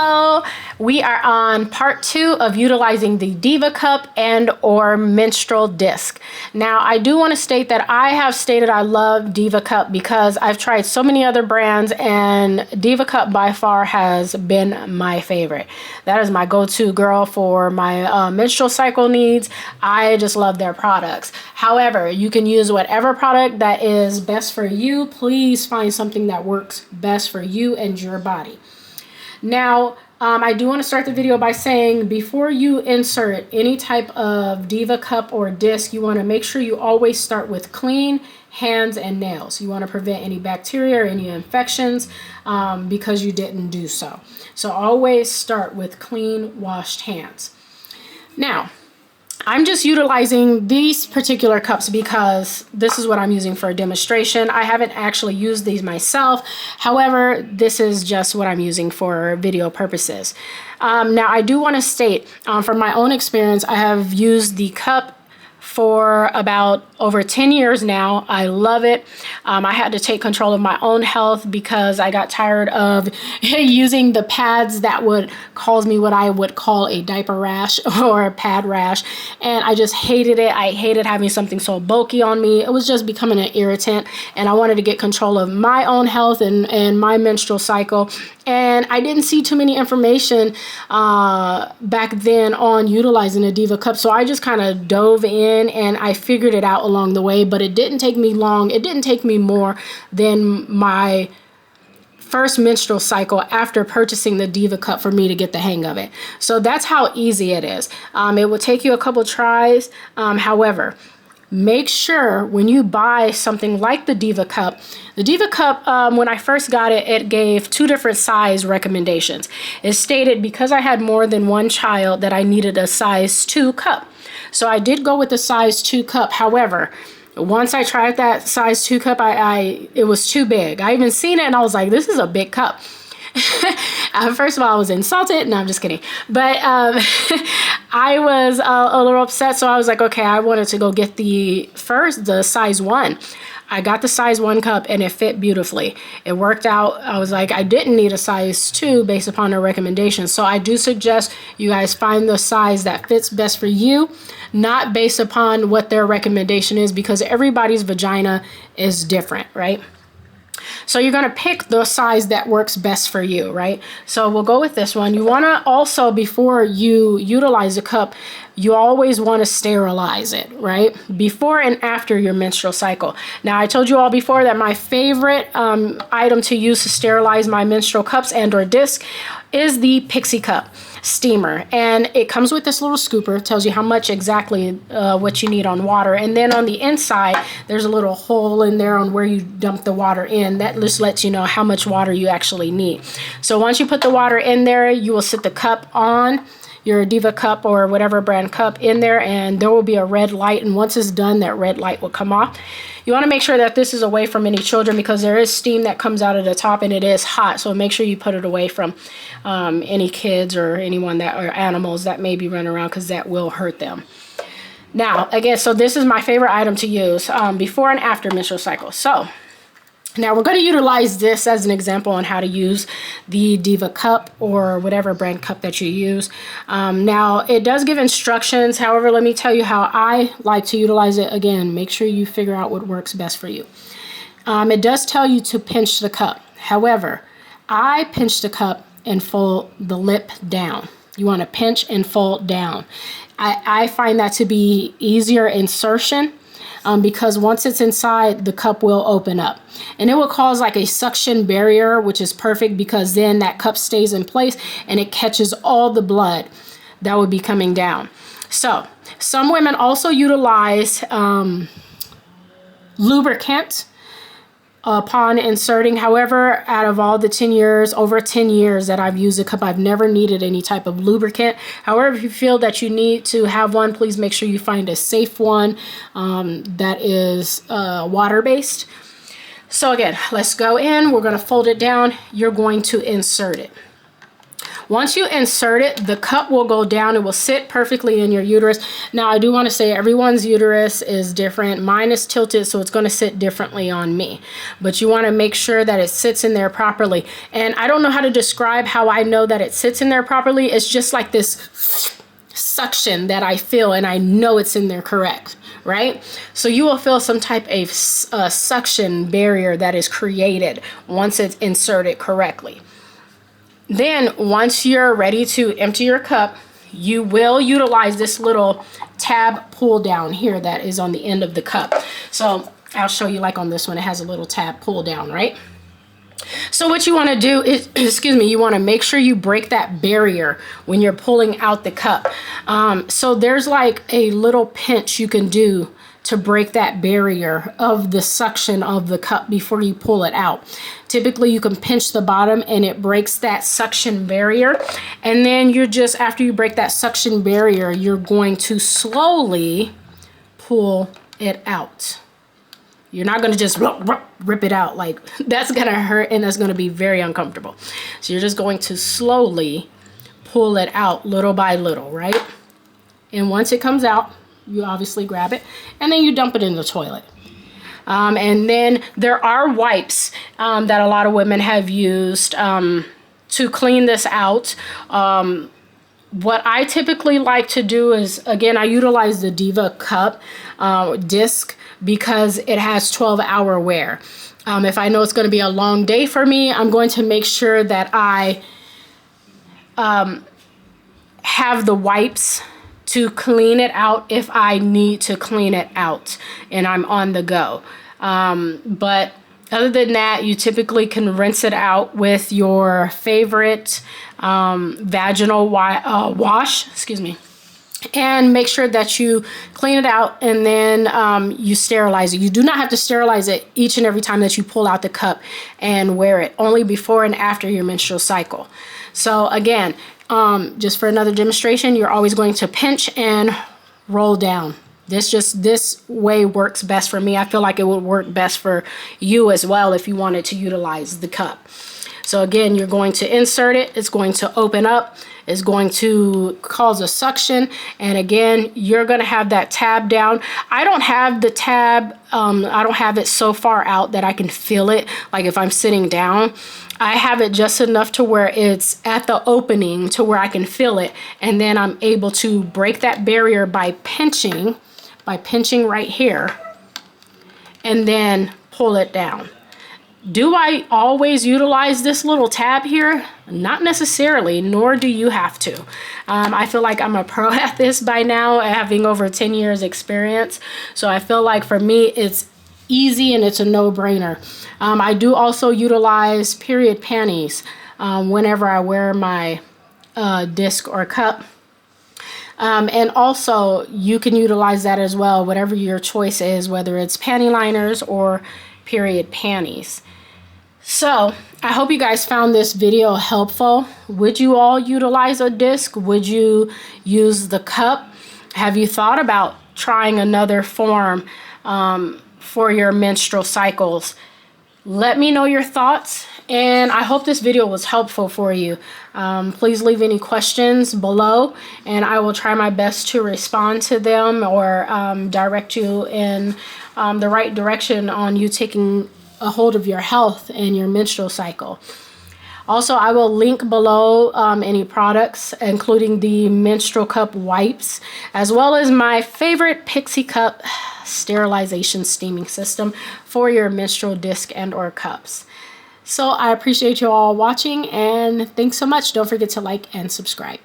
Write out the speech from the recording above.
Hello, we are on part 2 of utilizing the Diva Cup and or Menstrual Disc. Now, I do want to state that I have stated I love Diva Cup because I've tried so many other brands, and Diva Cup by far has been my favorite. That is my go-to girl for my menstrual cycle needs. I just love their products. However, you can use whatever product that is best for you. Please find something that works best for you and your body. Now, I do want to start the video by saying before you insert any type of Diva Cup or disc, you want to make sure you always start with clean hands and nails. You want to prevent any bacteria or any infections because you didn't do so. So always start with clean, washed hands. Now, I'm just utilizing these particular cups because this is what I'm using for a demonstration. I haven't actually used these myself. However, this is just what I'm using for video purposes. Now, I do want to state from my own experience, I have used the cup for about over 10 years now. I love it. I had to take control of my own health because I got tired of using the pads that would cause me what I would call a diaper rash or a pad rash. And I just hated it. I hated having something so bulky on me. It was just becoming an irritant. And I wanted to get control of my own health and my menstrual cycle. And I didn't see too many information back then on utilizing a Diva Cup. So I just kind of dove in and I figured it out along the way, but it didn't take me long. It didn't take me more than my first menstrual cycle after purchasing the Diva Cup for me to get the hang of it. So that's how easy it is. It will take you a couple tries. However, make sure when you buy something like the Diva Cup, when I first got it, it gave 2 different size recommendations. It stated because I had more than one child that I needed a size 2 cup. So I did go with the size 2 cup. However, once I tried that size 2 cup, it was too big. I even seen it and I was like, this is a big cup. First of all, I was insulted. No, I'm just kidding. But I was a little upset. So I was like, okay, I wanted to go get the size 1. I got the size 1 cup and it fit beautifully. It worked out. I was like, I didn't need a size 2 based upon their recommendations. So I do suggest you guys find the size that fits best for you, not based upon what their recommendation is, because everybody's vagina is different, right? So you're going to pick the size that works best for you, right? So we'll go with this one. You want to also, before you utilize a cup, you always want to sterilize it, right? Before and after your menstrual cycle. Now, I told you all before that my favorite item to use to sterilize my menstrual cups and or disc is the Pixie Cup steamer, and it comes with this little scooper. It tells you how much exactly what you need on water, and then on the inside there's a little hole in there on where you dump the water in. That just lets you know how much water you actually need. So once you put the water in there, you will sit the cup on your Diva Cup or whatever brand cup in there, and there will be a red light, and once it's done, that red light will come off. You want to make sure that this is away from any children because there is steam that comes out of the top and it is hot, so make sure you put it away from any kids or anyone or animals that may be running around, because that will hurt them. Now, again, so this is my favorite item to use before and after menstrual cycle. So now we're going to utilize this as an example on how to use the Diva Cup or whatever brand cup that you use. Now, it does give instructions. However, let me tell you how I like to utilize it. Again, make sure you figure out what works best for you. It does tell you to pinch the cup. However, I pinch the cup and fold the lip down. You want to pinch and fold down. I find that to be easier insertion. Because once it's inside, the cup will open up and it will cause like a suction barrier, which is perfect because then that cup stays in place and it catches all the blood that would be coming down. So some women also utilize lubricant upon inserting. However, out of all the over 10 years that I've used a cup, I've never needed any type of lubricant. However, if you feel that you need to have one, please make sure you find a safe one that is water-based. So again, let's go in. We're going to fold it down. You're going to insert it. Once you insert it, the cup will go down. It will sit perfectly in your uterus. Now, I do want to say everyone's uterus is different. Mine is tilted, so it's going to sit differently on me. But you want to make sure that it sits in there properly. And I don't know how to describe how I know that it sits in there properly. It's just like this suction that I feel, and I know it's in there correct, right? So you will feel some type of suction barrier that is created once it's inserted correctly. Then once you're ready to empty your cup, you will utilize this little tab pull down here that is on the end of the cup. So I'll show you, like on this one, it has a little tab pull down, right? So what you want to do is, excuse me, you want to make sure you break that barrier when you're pulling out the cup. So there's like a little pinch you can do to break that barrier of the suction of the cup before you pull it out. Typically you can pinch the bottom and it breaks that suction barrier. And then you're just, after you break that suction barrier, you're going to slowly pull it out. You're not going to just rip it out. Like, that's going to hurt and that's going to be very uncomfortable. So you're just going to slowly pull it out little by little, right? And once it comes out, you obviously grab it and then you dump it in the toilet. And then there are wipes that a lot of women have used to clean this out. What I typically like to do is, again, I utilize the Diva Cup disc because it has 12-hour wear. If I know it's going to be a long day for me, I'm going to make sure that I have the wipes to clean it out if I need to clean it out and I'm on the go. But other than that, you typically can rinse it out with your favorite vaginal wash, excuse me, and make sure that you clean it out and then you sterilize it. You do not have to sterilize it each and every time that you pull out the cup and wear it, only before and after your menstrual cycle. So again, just for another demonstration, you're always going to pinch and roll down. This way works best for me. I feel like it would work best for you as well if you wanted to utilize the cup. So again, you're going to insert it. It's going to open up. It's going to cause a suction. And again, you're going to have that tab down. I don't have the tab. I don't have it so far out that I can feel it. Like if I'm sitting down, I have it just enough to where it's at the opening to where I can feel it. And then I'm able to break that barrier by pinching right here and then pull it down. Do I always utilize this little tab here? Not necessarily, nor do you have to. I feel like I'm a pro at this by now, having over 10 years experience. So I feel like for me, it's easy and it's a no-brainer. I do also utilize period panties whenever I wear my disc or cup. And also you can utilize that as well, whatever your choice is, whether it's panty liners or period panties. So I hope you guys found this video helpful. Would you all utilize a disc? Would you use the cup? Have you thought about trying another form for your menstrual cycles? Let me know your thoughts, and I hope this video was helpful for you. Please leave any questions below, and I will try my best to respond to them or direct you in the right direction on you taking a hold of your health and your menstrual cycle. Also, I will link below any products, including the menstrual cup wipes, as well as my favorite Pixie Cup sterilization steaming system for your menstrual disc and or cups. So I appreciate you all watching, and thanks so much. Don't forget to like and subscribe.